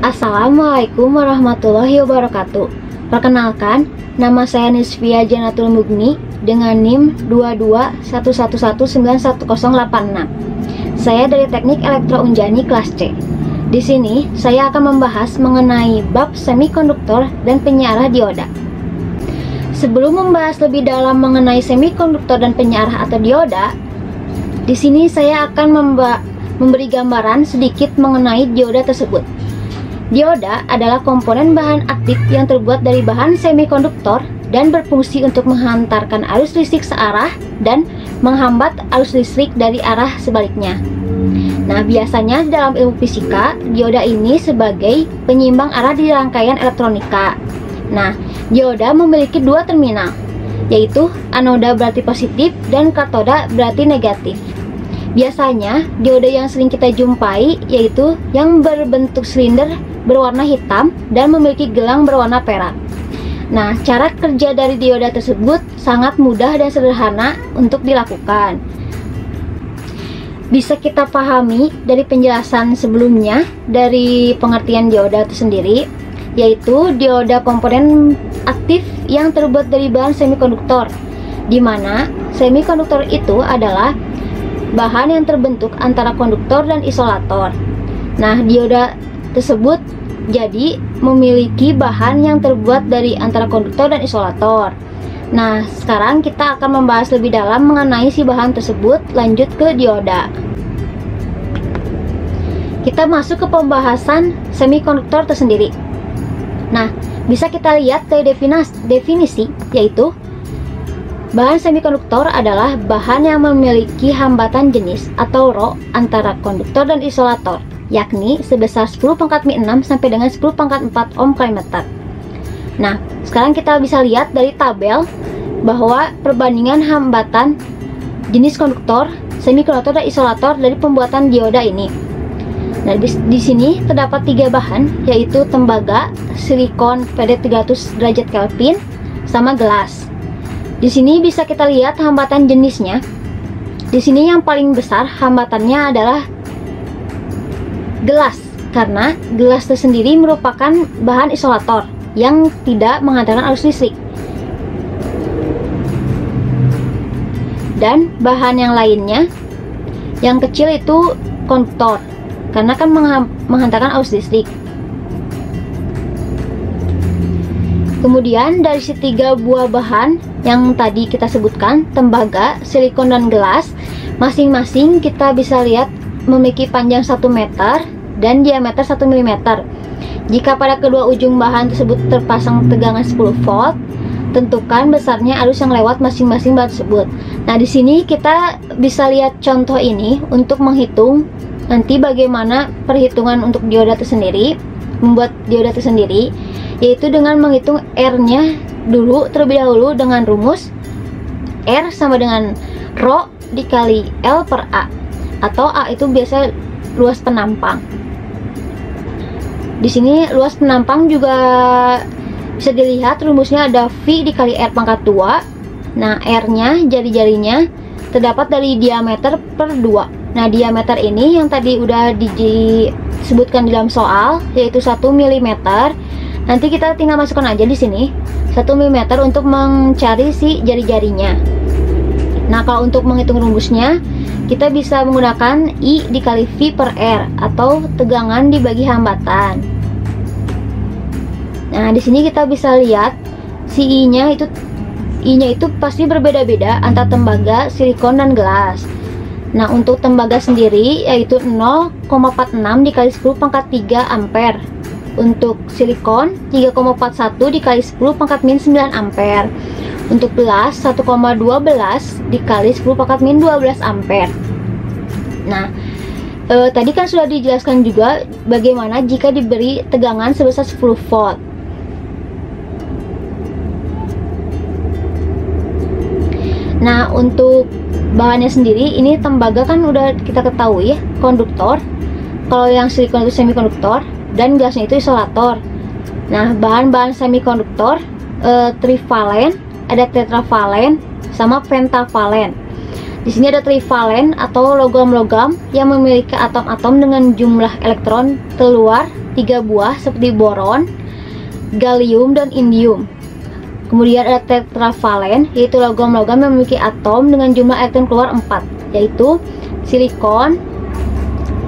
Assalamualaikum warahmatullahi wabarakatuh. Perkenalkan, nama saya Nisfia Janatul Mugni dengan NIM 22111911086. Saya dari Teknik Elektro Unjani kelas C. Di sini saya akan membahas mengenai bab semikonduktor dan penyarah dioda. Sebelum membahas lebih dalam mengenai semikonduktor dan penyarah atau dioda, di sini saya akan memberi gambaran sedikit mengenai dioda tersebut. Dioda adalah komponen bahan aktif yang terbuat dari bahan semikonduktor dan berfungsi untuk menghantarkan arus listrik searah dan menghambat arus listrik dari arah sebaliknya. Nah, biasanya dalam ilmu fisika, dioda ini sebagai penyimbang arah di rangkaian elektronika. Nah, dioda memiliki dua terminal, yaitu anoda berarti positif dan katoda berarti negatif. Biasanya, dioda yang sering kita jumpai yaitu yang berbentuk silinder berwarna hitam dan memiliki gelang berwarna perak. Nah, cara kerja dari dioda tersebut sangat mudah dan sederhana untuk dilakukan. Bisa kita pahami dari penjelasan sebelumnya dari pengertian dioda itu sendiri, yaitu dioda komponen aktif yang terbuat dari bahan semikonduktor, di mana semikonduktor itu adalah bahan yang terbentuk antara konduktor dan isolator. Nah, dioda tersebut jadi memiliki bahan yang terbuat dari antara konduktor dan isolator. Nah, sekarang kita akan membahas lebih dalam mengenai si bahan tersebut. Lanjut ke dioda. Kita masuk ke pembahasan semikonduktor tersendiri. Nah, bisa kita lihat dari definisi, yaitu bahan semikonduktor adalah bahan yang memiliki hambatan jenis atau rho antara konduktor dan isolator, yakni sebesar 10⁻⁶ sampai dengan 10⁴ ohm kali meter. Nah, sekarang kita bisa lihat dari tabel bahwa perbandingan hambatan jenis konduktor, semikonduktor dan isolator dari pembuatan dioda ini. Nah, di sini terdapat 3 bahan, yaitu tembaga, silikon PD 300 derajat Kelvin, sama gelas. Di sini bisa kita lihat hambatan jenisnya. Di sini yang paling besar hambatannya adalah gelas, karena gelas tersendiri merupakan bahan isolator yang tidak menghantarkan arus listrik. Dan bahan yang lainnya, yang kecil itu konduktor, karena kan menghantarkan arus listrik. Kemudian dari si 3 buah bahan yang tadi kita sebutkan, tembaga, silikon, dan gelas, masing-masing kita bisa lihat memiliki panjang 1 meter dan diameter 1 mm. Jika pada kedua ujung bahan tersebut terpasang tegangan 10 volt, tentukan besarnya arus yang lewat masing-masing bahan tersebut. Nah, di sini kita bisa lihat contoh ini untuk menghitung nanti bagaimana perhitungan untuk dioda tersendiri, membuat dioda tersendiri, yaitu dengan menghitung R-nya dulu terlebih dahulu dengan rumus R sama dengan rho dikali L per A, atau A itu biasa luas penampang. Di sini luas penampang juga bisa dilihat rumusnya ada V dikali R pangkat 2. Nah, R-nya, jari-jarinya terdapat dari diameter per 2. Nah, diameter ini yang tadi udah disebutkan di dalam soal, yaitu 1 mm. Nanti kita tinggal masukkan aja di sini 1 mm untuk mencari si jari-jarinya. Nah, kalau untuk menghitung rumusnya, kita bisa menggunakan I dikali V per R, atau tegangan dibagi hambatan. Nah, di sini kita bisa lihat si I-nya itu pasti berbeda-beda antara tembaga, silikon, dan gelas. Nah, untuk tembaga sendiri yaitu 0,46 dikali 10⁻³ ampere. Untuk silikon 3,41 dikali 10⁻⁻⁹ ampere. Untuk gelas 1,12 dikali 10⁻⁻12 ampere. Nah, tadi kan sudah dijelaskan juga bagaimana jika diberi tegangan sebesar 10 volt. Nah, untuk bahannya sendiri, ini tembaga kan udah kita ketahui ya, konduktor. Kalau yang silikon itu semikonduktor, dan gelasnya itu isolator. Nah, bahan-bahan semikonduktor trivalen, ada tetravalen, sama pentavalen. Di sini ada trivalen atau logam-logam yang memiliki atom-atom dengan jumlah elektron terluar 3 buah seperti boron, gallium, dan indium. Kemudian ada tetravalen, yaitu logam-logam yang memiliki atom dengan jumlah elektron keluar 4, yaitu silikon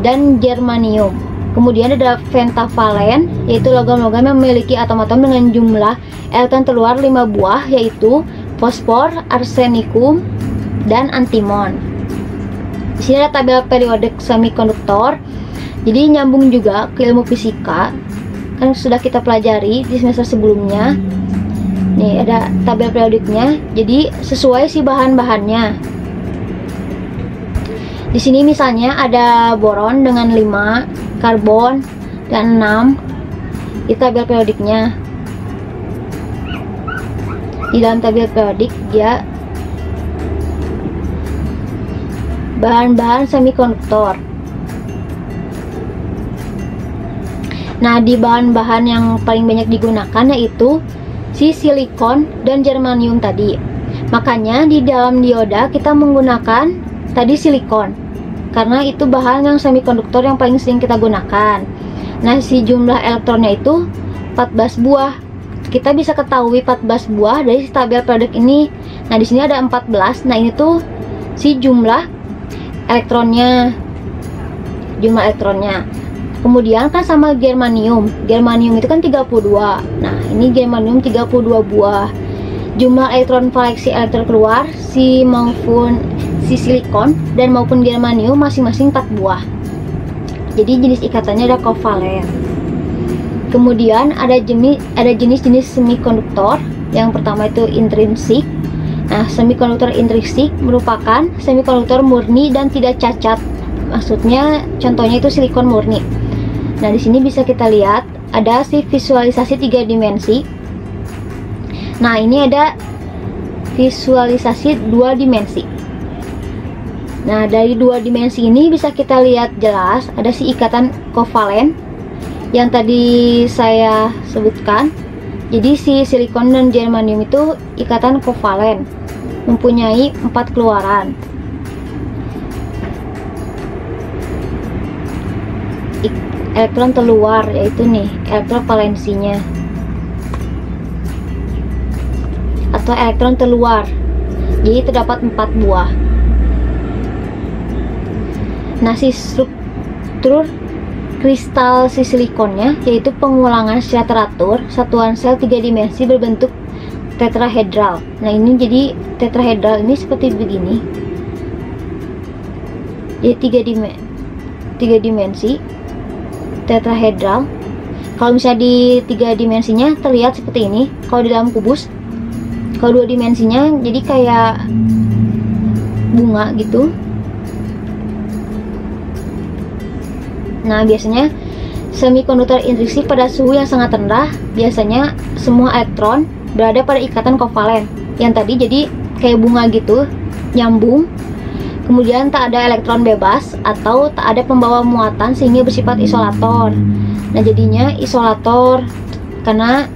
dan germanium. Kemudian ada pentavalen, yaitu logam-logam yang memiliki atom-atom dengan jumlah elektron keluar 5 buah, yaitu fosfor, arsenikum, dan antimon. Di sini ada tabel periodik semikonduktor. Jadi nyambung juga ke ilmu fisika, kan sudah kita pelajari di semester sebelumnya. Nih ada tabel periodiknya. Jadi sesuai si bahan-bahannya. Di sini misalnya ada boron dengan 5, karbon dan 6. Itu tabel periodiknya. Di dalam tabel periodik dia bahan-bahan semikonduktor. Nah, di bahan-bahan yang paling banyak digunakan yaitu si silikon dan germanium tadi. Makanya di dalam dioda kita menggunakan tadi silikon, karena itu bahan yang semikonduktor yang paling sering kita gunakan. Nah, si jumlah elektronnya itu 14 buah. Kita bisa ketahui 14 buah dari si tabel periodik ini. Nah, di sini ada 14. Nah, ini tuh si jumlah elektronnya. Kemudian kan sama germanium. Germanium itu kan 32. Nah, ini germanium 32 buah. Jumlah elektron valeksi elektron keluar maupun si silikon dan maupun germanium masing-masing 4 buah. Jadi jenis ikatannya ada kovalen. Kemudian ada jenis-jenis semikonduktor. Yang pertama itu intrinsik. Nah, semikonduktor intrinsik merupakan semikonduktor murni dan tidak cacat. Maksudnya contohnya itu silikon murni. Nah, di sini bisa kita lihat ada si visualisasi 3 dimensi. Nah, ini ada visualisasi 2 dimensi. Nah, dari 2 dimensi ini bisa kita lihat jelas ada si ikatan kovalen yang tadi saya sebutkan. Jadi si silikon dan germanium itu ikatan kovalen, mempunyai 4 keluaran. Elektron terluar yaitu nih elektron valensinya, atau elektron terluar. Jadi terdapat 4 buah. Nah, si struktur kristal si silikonnya yaitu pengulangan secara teratur satuan sel 3 dimensi berbentuk tetrahedral. Nah, ini jadi tetrahedral ini seperti begini. Jadi 3 dimensi tetrahedral. Kalau misalnya di 3 dimensinya terlihat seperti ini. Kalau di dalam kubus, kalau 2 dimensinya jadi kayak bunga gitu. Nah, biasanya semikonduktor intrinsik pada suhu yang sangat rendah, biasanya semua elektron berada pada ikatan kovalen yang tadi jadi kayak bunga gitu, nyambung. Kemudian tak ada elektron bebas atau tak ada pembawa muatan sehingga bersifat isolator. Nah, jadinya isolator karena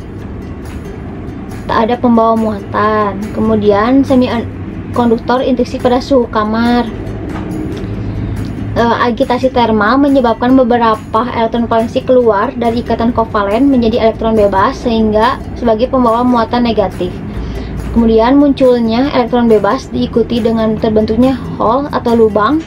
tak ada pembawa muatan. Kemudian semikonduktor intrinsik pada suhu kamar. Agitasi termal menyebabkan beberapa elektron valensi keluar dari ikatan kovalen menjadi elektron bebas sehingga sebagai pembawa muatan negatif. Kemudian munculnya elektron bebas diikuti dengan terbentuknya hole atau lubang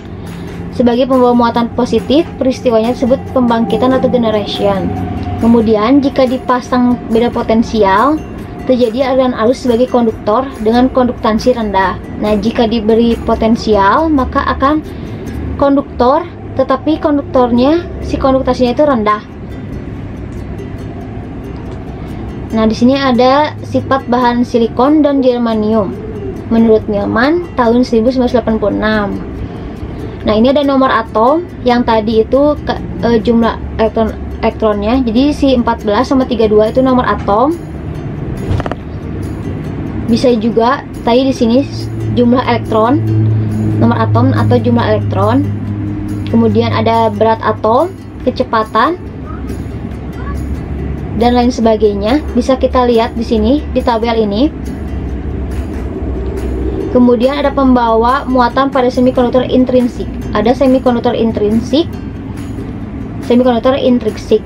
sebagai pembawa muatan positif. Peristiwanya disebut pembangkitan atau generation. Kemudian jika dipasang beda potensial, terjadi aliran arus sebagai konduktor dengan konduktansi rendah. Nah, jika diberi potensial maka akan konduktor, tetapi si konduktasinya itu rendah. Nah, di sini ada sifat bahan silikon dan germanium menurut Millman tahun 1986. Nah, ini ada nomor atom yang tadi itu jumlah elektronnya. Jadi si 14 sama 32 itu nomor atom. Bisa juga tadi di sini jumlah elektron, nomor atom atau jumlah elektron. Kemudian ada berat atom, kecepatan, dan lain sebagainya. Bisa kita lihat di sini di tabel ini. Kemudian ada pembawa muatan pada semikonduktor intrinsik. Ada semikonduktor intrinsik, semikonduktor intrinsik.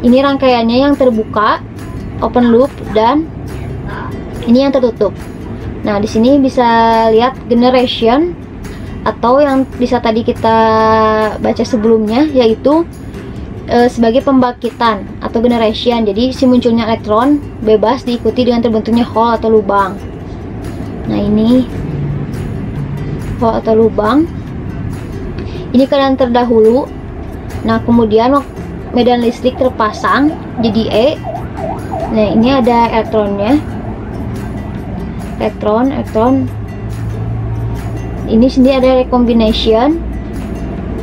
Ini rangkaiannya yang terbuka, open loop, dan ini yang tertutup. Nah, di sini bisa lihat generation atau yang bisa tadi kita baca sebelumnya, yaitu sebagai pembangkitan atau generation. Jadi si munculnya elektron bebas diikuti dengan terbentuknya hole atau lubang. Nah, ini hole atau lubang. Ini keadaan terdahulu. Nah, kemudian medan listrik terpasang jadi E. Nah, ini ada elektronnya. Elektron. Ini sendiri ada recombination.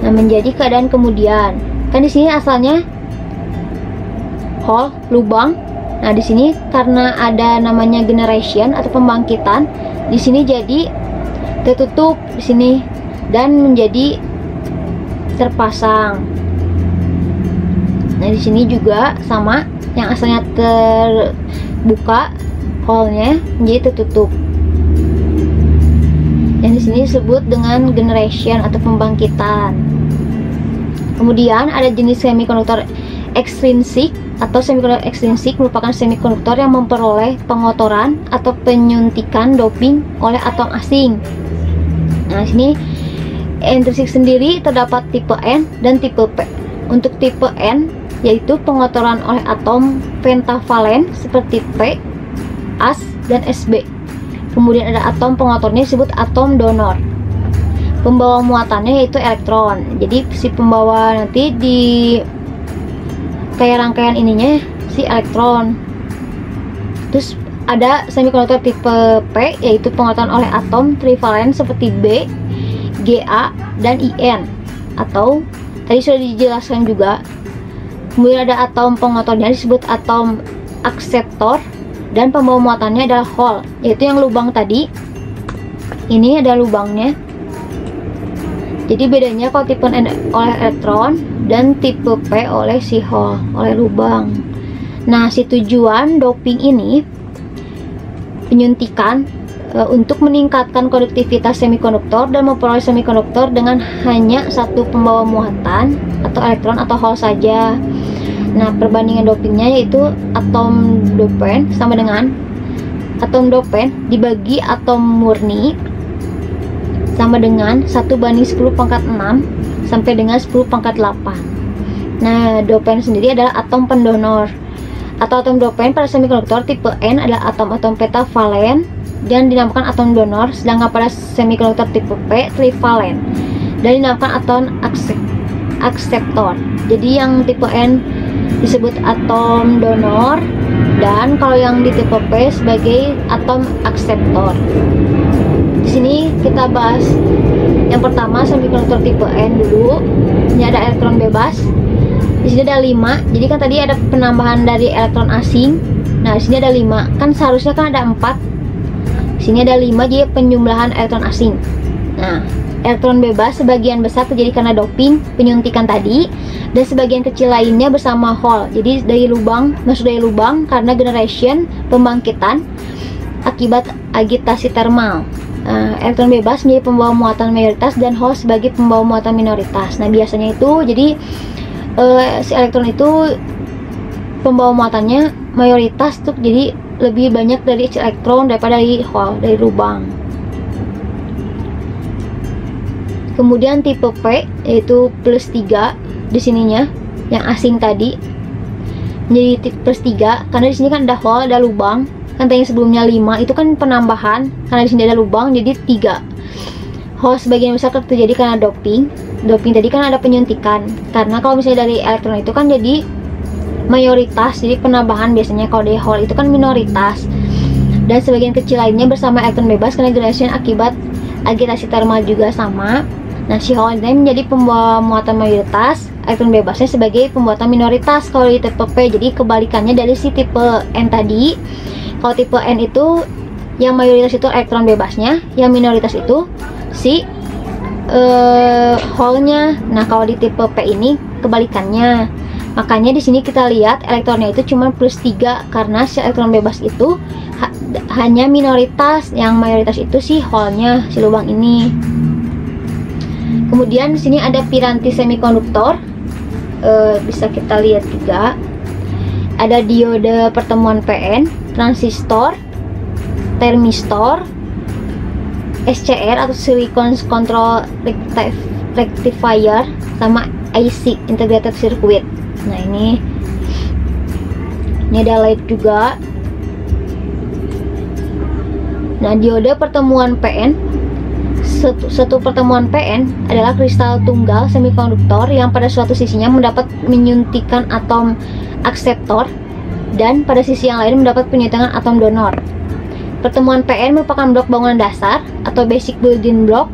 Nah, menjadi keadaan kemudian. Kan di sini asalnya hole, lubang. Nah, di sini karena ada namanya generation atau pembangkitan, di sini jadi tertutup di sini dan menjadi terpasang. Nah, di sini juga sama, yang asalnya terbuka hole-nya menjadi tertutup. Yang di sini disebut dengan generation atau pembangkitan. Kemudian ada jenis semikonduktor ekstrinsik atau semikonduktor ekstrinsik merupakan semikonduktor yang memperoleh pengotoran atau penyuntikan doping oleh atom asing. Nah, sini intrinsik sendiri terdapat tipe N dan tipe P. Untuk tipe N yaitu pengotoran oleh atom pentavalen seperti P, As, dan Sb. Kemudian ada atom pengotornya disebut atom donor. Pembawa muatannya yaitu elektron. Jadi si pembawa nanti di kayak rangkaian ininya si elektron. Terus ada semikonduktor tipe P yaitu pengotoran oleh atom trivalen seperti B, Ga, dan In. Atau tadi sudah dijelaskan juga. Kemudian ada atom pengotornya disebut atom akseptor dan pembawa muatannya adalah hole, yaitu yang lubang tadi. Ini ada lubangnya. Jadi bedanya kalau tipe N oleh elektron dan tipe P oleh si hole, oleh lubang. Nah, si tujuan doping ini penyuntikan untuk meningkatkan konduktivitas semikonduktor dan memperoleh semikonduktor dengan hanya satu pembawa muatan atau elektron atau hole saja. Nah, perbandingan dopingnya yaitu atom dopen sama dengan atom dopen dibagi atom murni sama dengan 1/10⁻⁶ sampai dengan 10⁸. Nah, dopen sendiri adalah atom pendonor. Atau atom dopen pada semikonduktor tipe N adalah atom-atom pentavalen dan dinamakan atom donor, sedangkan pada semikonduktor tipe P trivalen dan dinamakan atom akseptor. Jadi yang tipe N disebut atom donor dan kalau yang di tipe P sebagai atom akseptor. Di sini kita bahas yang pertama semikonduktor tipe N dulu. Ini ada elektron bebas. Di sini ada 5. Jadi kan tadi ada penambahan dari elektron asing. Nah, di sini ada 5. Kan seharusnya kan ada 4. Di sini ada 5, jadi penjumlahan elektron asing. Nah, elektron bebas sebagian besar terjadi karena doping, penyuntikan tadi, dan sebagian kecil lainnya bersama hole. Jadi dari lubang, masuk dari lubang karena generation, pembangkitan akibat agitasi termal. Elektron bebas menjadi pembawa muatan mayoritas dan hole sebagai pembawa muatan minoritas. Nah, biasanya itu jadi si elektron itu pembawa muatannya mayoritas tuh, jadi lebih banyak dari si elektron daripada dari hole, dari lubang. Kemudian tipe P yaitu +3 di sininya, yang asing tadi menjadi +3 karena di sini kan ada hole, ada lubang. Kan tadi sebelumnya 5 itu kan penambahan, karena di sini ada lubang jadi 3. Hole sebagian besar terjadi karena doping. Doping tadi kan ada penyuntikan. Karena kalau misalnya dari elektron itu kan jadi mayoritas, jadi penambahan biasanya. Kalau dari hole itu kan minoritas. Dan sebagian kecil lainnya bersama elektron bebas karena generation akibat agitasi termal juga sama. Nah, si hole ini menjadi pembawa muatan mayoritas, elektron bebasnya sebagai pembuatan minoritas kalau di tipe P. Jadi kebalikannya dari si tipe N tadi. Kalau tipe N itu yang mayoritas itu elektron bebasnya, yang minoritas itu si hole-nya. Nah, kalau di tipe P ini kebalikannya. Makanya di sini kita lihat elektronnya itu cuma +3 karena si elektron bebas itu hanya minoritas, yang mayoritas itu si hole-nya, si lubang ini. Kemudian di sini ada piranti semikonduktor. Bisa kita lihat juga. ada diode pertemuan PN, transistor, termistor, SCR atau silicon control rectifier, sama IC integrated circuit. Nah ini ada LED juga. Nah, diode pertemuan PN, satu pertemuan PN adalah kristal tunggal semikonduktor yang pada suatu sisinya mendapat menyuntikan atom akseptor dan pada sisi yang lain mendapat penyuntikan atom donor. Pertemuan PN merupakan blok bangunan dasar atau basic building block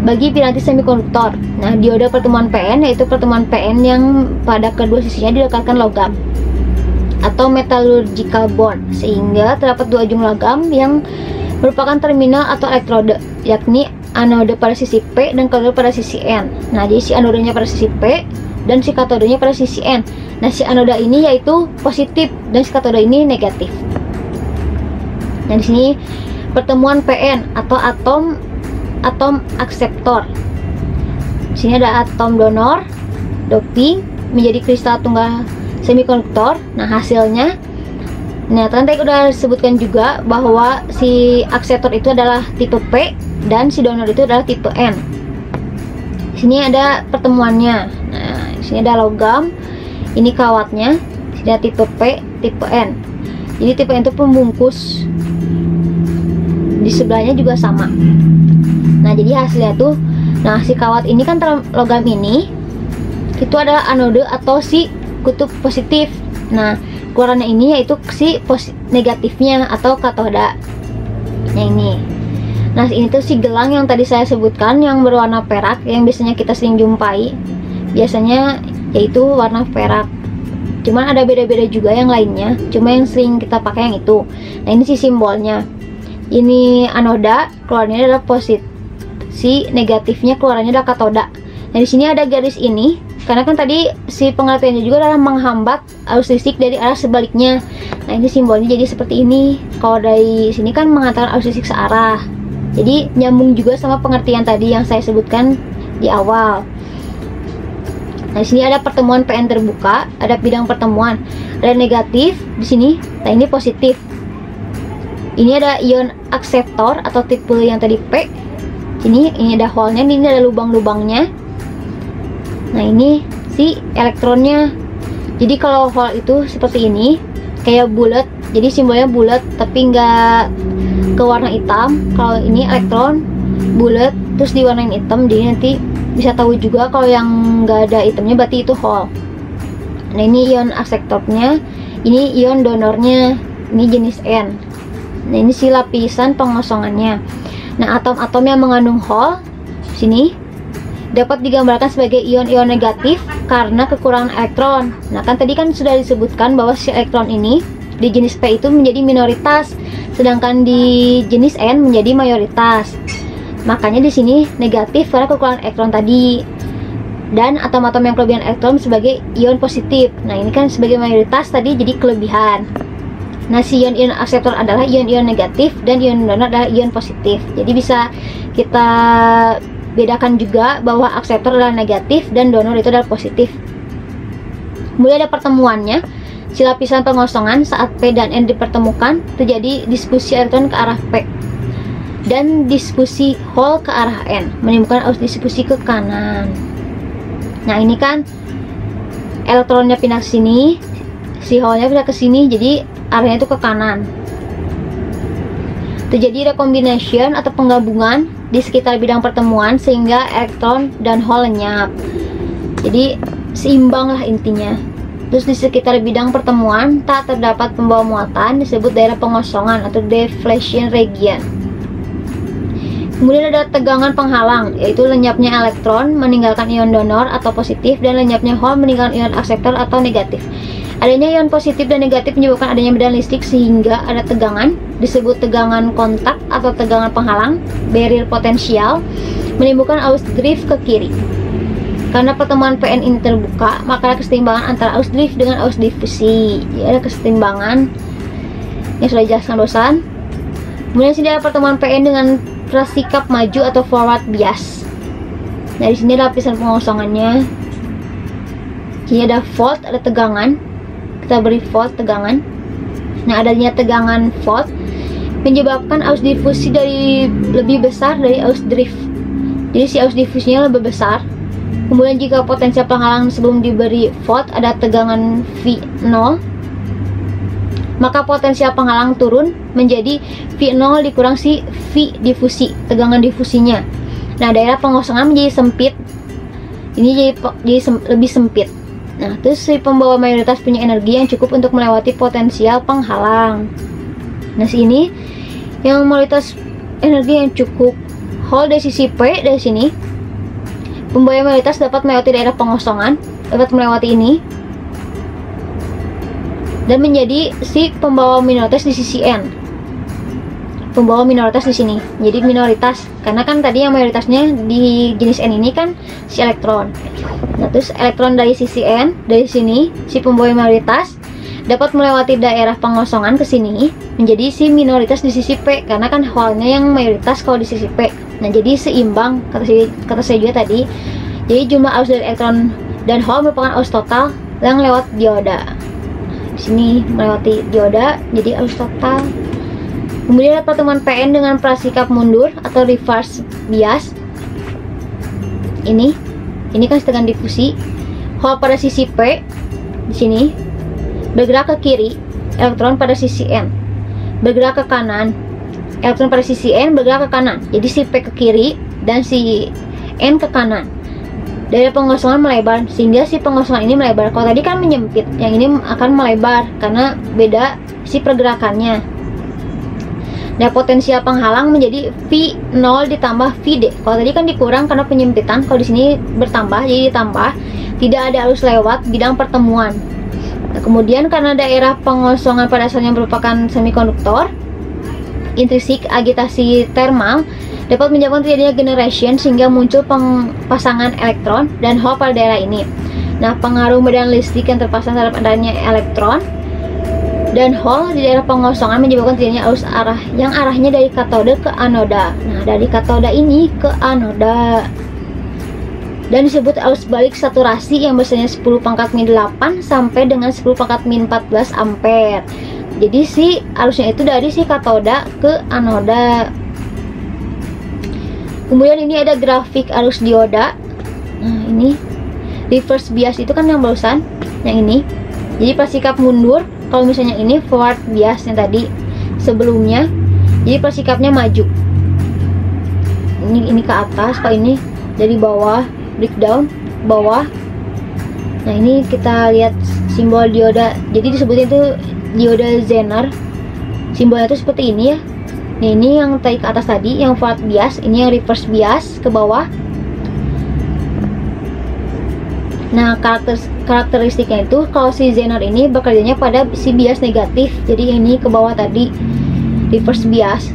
bagi piranti semikonduktor. Nah, diode pertemuan PN yaitu pertemuan PN yang pada kedua sisinya dilekatkan logam atau metallurgical bond, sehingga terdapat dua ujung logam yang merupakan terminal atau elektrode, yakni anode pada sisi P dan katode pada sisi N. Nah, jadi si anodenya pada sisi P dan si katodenya pada sisi N. Nah, si anoda ini yaitu positif dan si katode ini negatif. Nah, di sini pertemuan PN atau atom akseptor. Di sini ada atom donor, doping menjadi kristal tunggal semikonduktor. Nah, hasilnya, nah tadi udah sebutkan juga bahwa si akseptor itu adalah tipe P dan si donor itu adalah tipe N. Di sini ada pertemuannya. Nah, di sini ada logam, ini kawatnya. Di sini ada tipe P, tipe N. Jadi tipe N itu pembungkus. Di sebelahnya juga sama. Nah, jadi hasilnya tuh, nah si kawat ini kan logam ini itu adalah anode atau si kutub positif. Nah, keluarannya ini yaitu si negatifnya atau katoda. Nah, ini. Nah, ini tuh si gelang yang tadi saya sebutkan yang berwarna perak yang biasanya kita sering jumpai. Biasanya yaitu warna perak. Cuman ada beda-beda juga yang lainnya. Cuma yang sering kita pakai yang itu. Nah, ini si simbolnya. Ini anoda, keluarnya adalah positif. Si negatifnya keluarannya adalah katoda. Nah, di sini ada garis ini karena kan tadi si pengertiannya juga adalah menghambat arus listrik dari arah sebaliknya. Nah, ini simbolnya jadi seperti ini. Kalau dari sini kan mengatakan arus listrik searah. Jadi nyambung juga sama pengertian tadi yang saya sebutkan di awal. Nah, di sini ada pertemuan PN terbuka, ada bidang pertemuan, ada negatif di sini. Nah, ini positif. Ini ada ion akseptor atau tipe yang tadi P. Ini ada hole-nya, ini ada lubang-lubangnya. Nah, ini si elektronnya. Jadi kalau hole itu seperti ini, kayak bulat. Jadi simbolnya bulat tapi nggak ke warna hitam. Kalau ini elektron bulat terus diwarnain hitam, jadi nanti bisa tahu juga kalau yang nggak ada hitamnya berarti itu hole. Nah, ini ion akseptornya, ini ion donornya, ini jenis N. Nah, ini si lapisan pengosongannya. Nah, atom-atom yang mengandung hole sini dapat digambarkan sebagai ion-ion negatif karena kekurangan elektron. Nah, kan tadi kan sudah disebutkan bahwa si elektron ini di jenis P itu menjadi minoritas, sedangkan di jenis N menjadi mayoritas. Makanya di sini negatif karena kekurangan elektron tadi. Dan atom-atom yang kelebihan elektron sebagai ion positif. Nah, ini kan sebagai mayoritas tadi jadi kelebihan. Nah, si ion-ion akseptor adalah ion-ion negatif dan ion donor adalah ion positif. Jadi bisa kita bedakan juga bahwa akseptor adalah negatif dan donor itu adalah positif. Kemudian ada pertemuannya. Si lapisan pengosongan saat P dan N dipertemukan terjadi diskusi elektron ke arah P dan diskusi hole ke arah N, menimbulkan arus diskusi ke kanan. Nah, ini kan elektronnya pindah ke sini, si hole-nya pindah ke sini, jadi arahnya itu ke kanan. Terjadi recombination atau penggabungan di sekitar bidang pertemuan sehingga elektron dan hole lenyap. Jadi seimbang lah intinya. Terus di sekitar bidang pertemuan tak terdapat pembawa muatan disebut daerah pengosongan atau deflection region. Kemudian ada tegangan penghalang, yaitu lenyapnya elektron meninggalkan ion donor atau positif dan lenyapnya hole meninggalkan ion akseptor atau negatif. Adanya ion positif dan negatif menyebabkan adanya medan listrik sehingga ada tegangan, disebut tegangan kontak atau tegangan penghalang, barrier potensial, menimbulkan arus drift ke kiri. Karena pertemuan PN ini terbuka, maka ada kesetimbangan antara arus drift dengan arus difusi. Jadi ada kesetimbangan yang sudah dijelaskan dosen. Kemudian sini ada pertemuan PN dengan sikap maju atau forward bias. Nah, di sini ada lapisan pengosongannya. Sini ada volt, ada tegangan. kita beri volt tegangan. Nah, adanya tegangan volt menyebabkan arus difusi lebih besar dari arus drift. Jadi si arus difusinya lebih besar. Kemudian jika potensial penghalang sebelum diberi volt ada tegangan V0, maka potensial penghalang turun menjadi V0 dikurang si V difusi, tegangan difusinya. Nah, daerah pengosongan menjadi sempit. Ini jadi lebih sempit. Nah, terus si pembawa mayoritas punya energi yang cukup untuk melewati potensial penghalang. Nah, sini yang mayoritas energi yang cukup. Hole dari sisi P dari sini. Pembawa mayoritas dapat melewati daerah pengosongan, dapat melewati ini, dan menjadi si pembawa minoritas di sisi N. Pembawa minoritas di sini, jadi minoritas, karena kan tadi yang mayoritasnya di jenis N ini kan si elektron. Nah, terus elektron dari sisi N, dari sini si pembawa mayoritas dapat melewati daerah pengosongan ke sini, menjadi si minoritas di sisi P, karena kan hole-nya yang mayoritas kalau di sisi P. Nah, jadi seimbang, kata saya juga tadi. Jadi jumlah arus dari elektron dan hole merupakan arus total yang lewat dioda. Di sini melewati dioda, jadi arus total. Kemudian ada pertemuan PN dengan prasikap mundur atau reverse bias. Ini kan tegangan difusi. Hole pada sisi P di sini bergerak ke kiri, elektron pada sisi N bergerak ke kanan. Elektron pada sisi N bergerak ke kanan. Jadi si P ke kiri dan si N ke kanan. Daerah pengosongan melebar sehingga si pengosongan ini melebar. Kalau tadi kan menyempit, yang ini akan melebar karena beda si pergerakannya. Nah, potensial penghalang menjadi V0 ditambah VD. Kalau tadi kan dikurang karena penyempitan, kalau di sini bertambah jadi ditambah. Tidak ada arus lewat bidang pertemuan. Nah, kemudian karena daerah pengosongan pada asalnya merupakan semikonduktor, intrinsik agitasi thermal dapat menyebabkan terjadinya generation sehingga muncul pasangan elektron dan hole pada daerah ini. Nah, pengaruh medan listrik yang terpasang terhadap adanya elektron dan hole di daerah pengosongan menyebabkan terjadinya arus arah yang arahnya dari katode ke anoda. Nah, dari katoda ini ke anoda. Dan disebut arus balik saturasi yang biasanya 10⁻⁸ sampai dengan 10⁻⁴ ampere. Jadi si arusnya itu dari si katoda ke anoda. Kemudian ini ada grafik arus dioda. Nah, ini reverse bias itu kan yang barusan, yang ini. Jadi prasikap mundur, kalau misalnya ini forward bias yang tadi sebelumnya. Jadi prasikapnya maju. Ini ke atas, kalau ini dari bawah, breakdown bawah. Nah, ini kita lihat simbol dioda. Jadi disebutnya itu dioda Zener. Simbolnya itu seperti ini ya. Nah, ini yang tadi ke atas tadi, yang forward bias, ini yang reverse bias ke bawah. Nah, karakteristiknya itu kalau si Zener ini bekerjanya pada si bias negatif. Jadi ini ke bawah tadi reverse bias.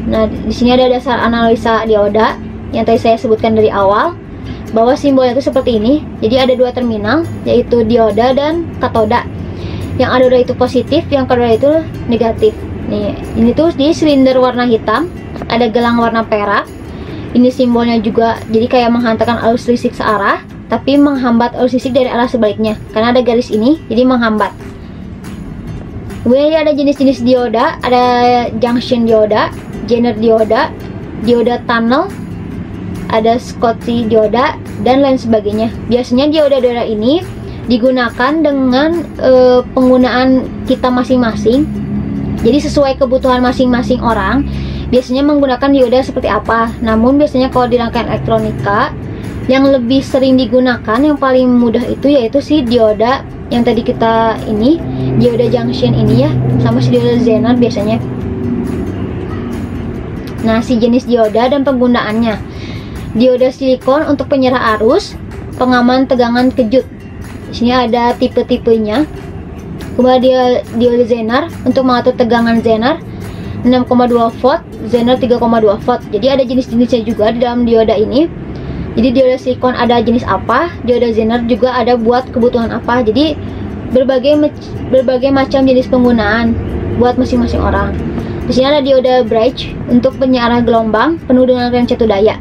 Nah, di sini ada dasar analisa dioda yang tadi saya sebutkan dari awal, bahwa simbolnya itu seperti ini. Jadi ada dua terminal, yaitu dioda dan katoda. Yang anoda itu positif, yang katoda itu negatif. Nih, ini tuh di silinder warna hitam, ada gelang warna perak. Ini simbolnya juga jadi kayak menghantarkan arus listrik searah, tapi menghambat arus listrik dari arah sebaliknya. Karena ada garis ini, jadi menghambat. Kemudian ada jenis-jenis dioda, ada junction dioda, Zener dioda, dioda tunnel, ada Schottky dioda, dan lain sebagainya. Biasanya dioda-dioda ini digunakan dengan penggunaan kita masing-masing. Jadi sesuai kebutuhan masing-masing orang, biasanya menggunakan dioda seperti apa. Namun biasanya kalau di rangkaian elektronika, yang lebih sering digunakan, yang paling mudah itu yaitu si dioda yang tadi kita ini, dioda junction ini ya, sama si dioda Zener biasanya. Nah, si jenis dioda dan penggunaannya. Dioda silikon untuk penyerah arus, pengaman tegangan kejut. Di sini ada tipe-tipenya. Kemudian dioda Zener untuk mengatur tegangan Zener 6,2 volt, Zener 3,2 volt. Jadi ada jenis-jenisnya juga di dalam dioda ini. Jadi dioda silikon ada jenis apa, dioda Zener juga ada buat kebutuhan apa. Jadi berbagai macam jenis penggunaan buat masing-masing orang. Di sini ada dioda bridge untuk penyiaran gelombang penuh dengan rem cetu daya.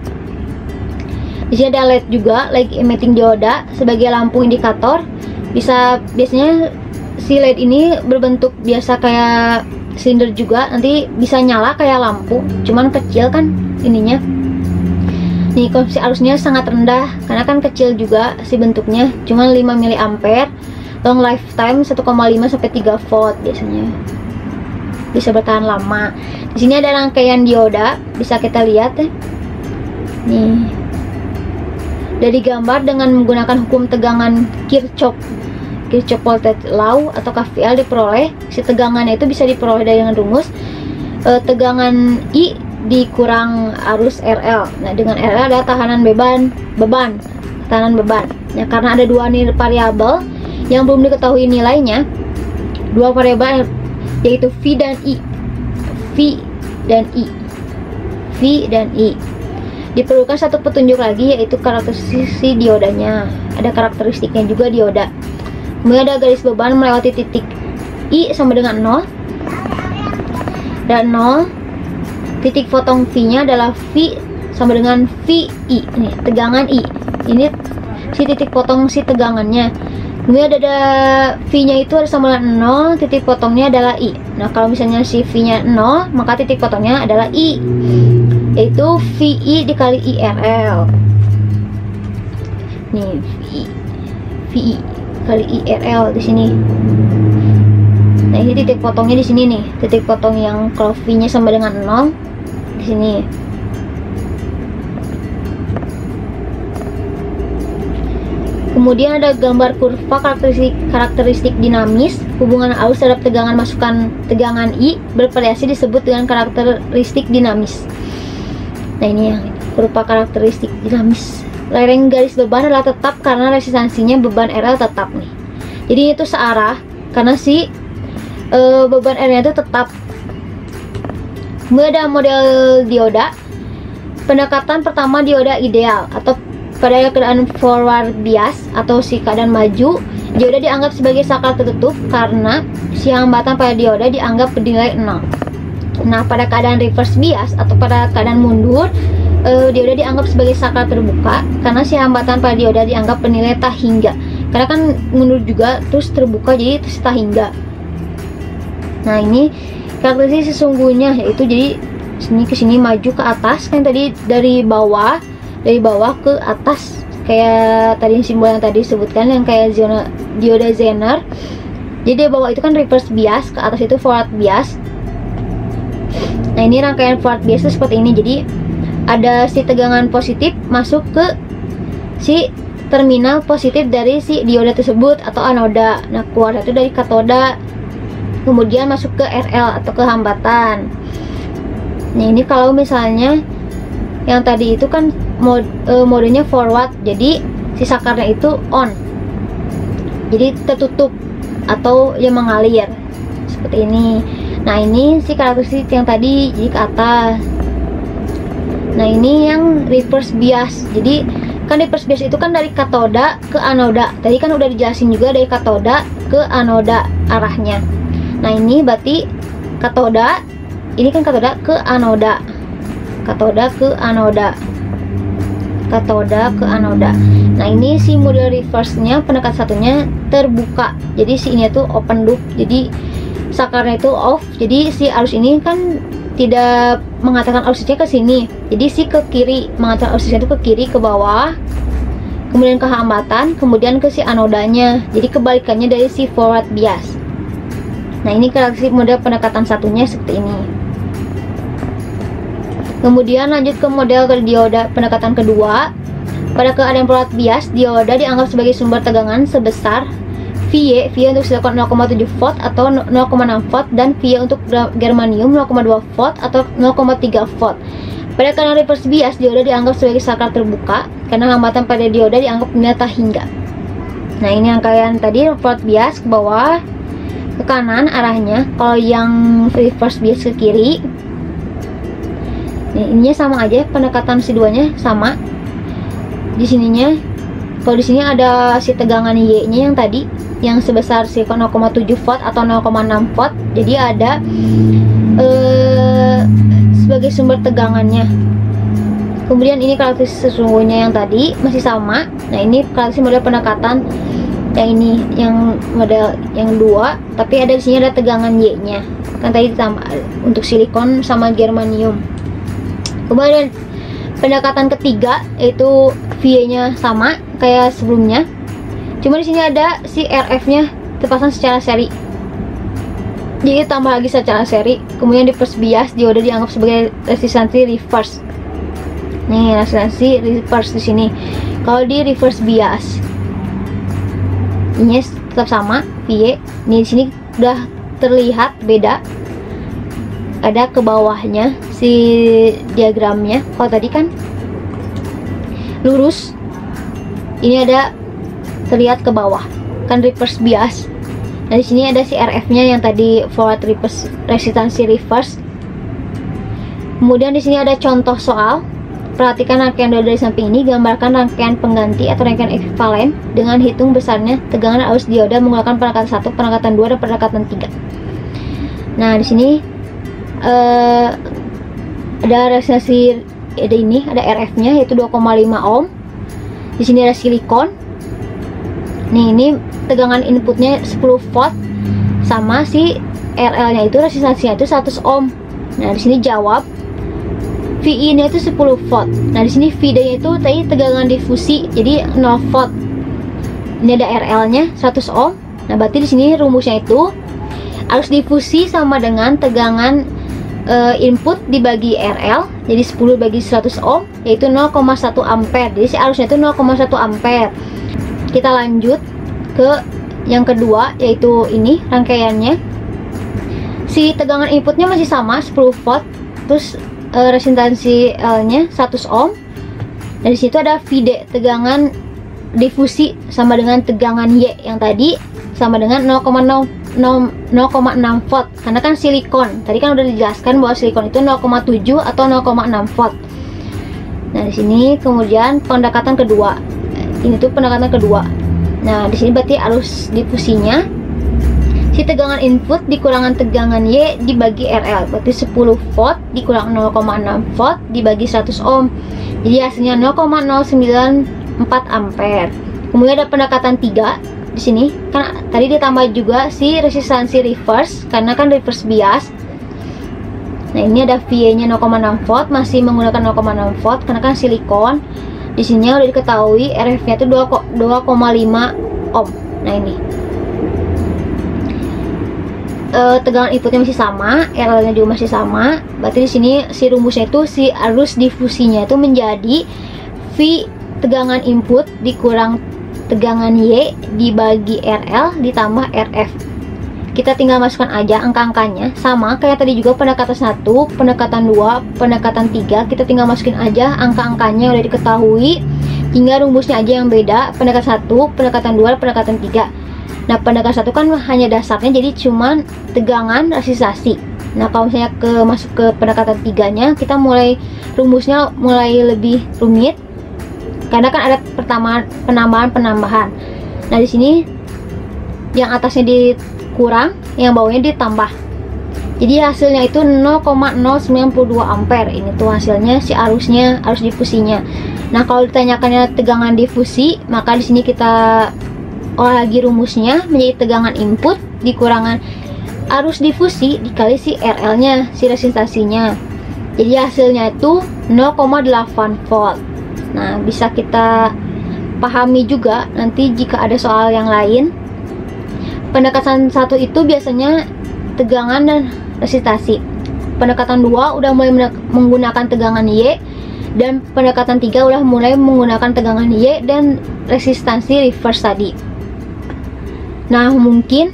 Di sini ada LED juga, light emitting dioda sebagai lampu indikator. Biasanya si LED ini berbentuk biasa kayak silinder juga, nanti bisa nyala kayak lampu, cuman kecil kan ininya. Nih konsumsi arusnya sangat rendah karena kan kecil juga si bentuknya, cuma 5 mA. Long lifetime 1,5 sampai 3 volt biasanya. Bisa bertahan lama. Di sini ada rangkaian dioda, bisa kita lihat ya. Nih. Dari gambar dengan menggunakan hukum tegangan Kirchhoff voltage law atau KVL diperoleh. Si tegangannya itu bisa diperoleh dengan rumus tegangan I dikurang arus RL. Nah, dengan RL ada tahanan tahanan beban. Nah, karena ada dua variabel yang belum diketahui nilainya, dua variabel yaitu V dan I. Diperlukan satu petunjuk lagi, yaitu karakteristik si diodanya. Ada karakteristiknya juga dioda. Kemudian ada garis beban melewati titik I sama dengan 0 dan 0. Titik potong V-nya adalah V sama dengan VI. Nih, tegangan I. Ini si titik potong si tegangannya. Kemudian ada V-nya itu ada sama dengan 0, titik potongnya adalah I. Nah, kalau misalnya si V-nya 0, maka titik potongnya adalah I, yaitu VI dikali IRL. Nih, VI kali IRL di sini. Nah, ini titik potongnya di sini nih. Titik potong yang kalau V-nya sama dengan 0 di sini. Kemudian ada gambar kurva karakteristik dinamis. Hubungan arus terhadap tegangan masukan tegangan I bervariasi disebut dengan karakteristik dinamis. Nah, ini yang kurva karakteristik dinamis. Lereng garis beban adalah tetap karena resistansinya beban RL tetap nih. Jadi itu searah karena si beban R-nya itu tetap. Kemudian ada model dioda. Pendekatan pertama dioda ideal atau pada keadaan forward bias atau si keadaan maju, dioda dianggap sebagai saklar tertutup karena si hambatan pada dioda dianggap bernilai 0. Nah, pada keadaan reverse bias atau pada keadaan mundur, dioda dianggap sebagai saklar terbuka karena si hambatan pada dioda dianggap bernilai tak hingga. Karena kan mundur juga terus terbuka, jadi terus tak hingga. Nah, ini karakteristik sesungguhnya, yaitu jadi sini ke sini maju ke atas, kan tadi dari bawah ke atas kayak tadi simbol yang tadi disebutkan yang kayak dioda Zener. Jadi dari bawah itu kan reverse bias, ke atas itu forward bias. Nah, ini rangkaian forward bias itu seperti ini. Jadi ada si tegangan positif masuk ke si terminal positif dari si dioda tersebut atau anoda. Nah, keluar itu dari katoda, kemudian masuk ke RL atau ke hambatan. Nah, ini kalau misalnya yang tadi itu kan modenya forward, jadi si sakarnya itu on, jadi tertutup atau yang mengalir seperti ini. Nah, ini si karakteristik yang tadi jadi ke atas. Nah, ini yang reverse bias. Jadi kan reverse bias itu kan dari katoda ke anoda. Tadi kan udah dijelasin juga dari katoda ke anoda arahnya. Nah, ini berarti katoda, ini kan katoda ke anoda, katoda ke anoda. Nah, ini si model reverse-nya pendekatan satunya terbuka. Jadi si ini tuh open loop. Jadi sakarnya itu off. Jadi si arus ini kan tidak mengatakan arusnya ke sini. Jadi si ke kiri, mengatakan arusnya itu ke kiri ke bawah. Kemudian ke hambatan, kemudian ke si anodanya. Jadi kebalikannya dari si forward bias. Nah, ini karakteristik model pendekatan satunya seperti ini. Kemudian lanjut ke model dioda pendekatan kedua. Pada keadaan forward bias, dioda dianggap sebagai sumber tegangan sebesar VY untuk silikon 0,7 volt atau 0,6 volt dan VY untuk germanium 0,2 volt atau 0,3 volt. Pada keadaan reverse bias, dioda dianggap sebagai saklar terbuka karena hambatan pada dioda dianggap bernilai tak hingga. Nah, ini rangkaian tadi forward bias ke bawah, ke kanan arahnya. Kalau yang reverse bias ke kiri. Nah, ininya sama aja, pendekatan si duanya sama. Di sininya, kalau di sini ada si tegangan Y-nya yang tadi, yang sebesar silikon 0,7 volt atau 0,6 volt. Jadi ada sebagai sumber tegangannya. Kemudian ini karakteristik sesungguhnya yang tadi masih sama. Nah, ini karakteristik model pendekatan Yang ini yang model yang 2, tapi ada di sini ada tegangan Y-nya. Kan tadi ditambah untuk silikon sama germanium. Kemudian pendekatan ketiga yaitu VA-nya sama kayak sebelumnya. Cuma di sini ada si RF-nya terpasang secara seri. Jadi tambah lagi secara seri. Kemudian reverse bias dioda dianggap sebagai resistansi reverse. Nih, resistansi reverse di sini. Kalau di reverse bias ini tetap sama VA. Ini di sini udah terlihat beda. Ada ke bawahnya si diagramnya. Kalau tadi kan lurus, ini ada terlihat ke bawah. Kan reverse bias. Nah, di sini ada si RF-nya yang tadi forward reverse resistansi reverse. Kemudian di sini ada contoh soal. Perhatikan rangkaian dioda di samping ini, gambarkan rangkaian pengganti atau rangkaian ekivalen dengan hitung besarnya tegangan arus dioda menggunakan pendekatan 1, pendekatan 2, dan pendekatan 3. Nah, di sini ada resistansi, ada ini, ada RF-nya yaitu 2,5 ohm. Di sini ada silikon. Nih, ini tegangan inputnya 10 volt sama si RL-nya itu resistansinya itu 100 ohm. Nah, di sini jawab VI-nya itu 10 volt. Nah, di sini VD-nya itu tadi tegangan difusi, jadi 0 volt. Ini ada RL-nya 100 ohm. Nah, berarti di sini rumusnya itu arus difusi sama dengan tegangan input dibagi RL, jadi 10 bagi 100 ohm, yaitu 0,1 ampere. Jadi arusnya itu 0,1 ampere. Kita lanjut ke yang kedua, yaitu ini rangkaiannya. Si tegangan inputnya masih sama 10 volt, terus resistansi L-nya 100 ohm. Dan disitu ada VD, tegangan difusi sama dengan tegangan Y yang tadi sama dengan 0,6 volt. Karena kan silikon. Tadi kan udah dijelaskan bahwa silikon itu 0,7 atau 0,6 volt. Nah, di sini kemudian pendekatan kedua. Ini tuh pendekatan kedua. Nah, di sini berarti arus difusinya si tegangan input dikurangan tegangan Y dibagi RL, berarti 10 volt dikurang 0,6 volt dibagi 100 ohm, jadi hasilnya 0,094 ampere. Kemudian ada pendekatan 3 di sini, kan tadi ditambah juga si resistansi reverse karena kan reverse bias. Nah, ini ada VA-nya 0,6 volt, masih menggunakan 0,6 volt karena kan silikon. Di sini udah diketahui RF-nya itu 2,5 ohm. Nah, ini tegangan inputnya masih sama, RL-nya juga masih sama. Berarti di sini si rumusnya itu si arus difusinya itu menjadi V tegangan input dikurang tegangan Y dibagi RL ditambah RF. Kita tinggal masukkan aja angka-angkanya, sama kayak tadi juga pendekatan 1, pendekatan 2, pendekatan 3. Kita tinggal masukin aja angka-angkanya udah diketahui, tinggal rumusnya aja yang beda. Pendekatan 1, pendekatan 2, pendekatan 3. Nah, pendekatan 1 kan hanya dasarnya, jadi cuman tegangan resistansi. Nah, kalau misalnya masuk ke pendekatan 3-nya, kita mulai rumusnya mulai lebih rumit karena kan ada pertama penambahan. Nah, di sini yang atasnya dikurang, yang bawahnya ditambah. Jadi hasilnya itu 0,092 ampere. Ini tuh hasilnya si arusnya, arus difusinya. Nah, kalau ditanyakannya tegangan difusi, maka di sini kita olah lagi rumusnya menjadi tegangan input dikurangan arus difusi dikali si RL-nya, si resistansinya. Jadi hasilnya itu 0,8 volt. Nah, bisa kita pahami juga nanti jika ada soal yang lain. Pendekatan 1 itu biasanya tegangan dan resistansi. Pendekatan 2 udah mulai menggunakan tegangan Y, dan pendekatan 3 udah mulai menggunakan tegangan Y dan resistansi reverse tadi. Nah, mungkin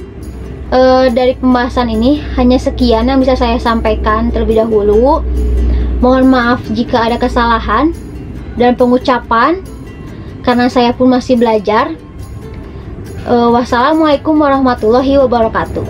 dari pembahasan ini hanya sekian yang bisa saya sampaikan terlebih dahulu. Mohon maaf jika ada kesalahan dan pengucapan, karena saya pun masih belajar. Wassalamualaikum warahmatullahi wabarakatuh.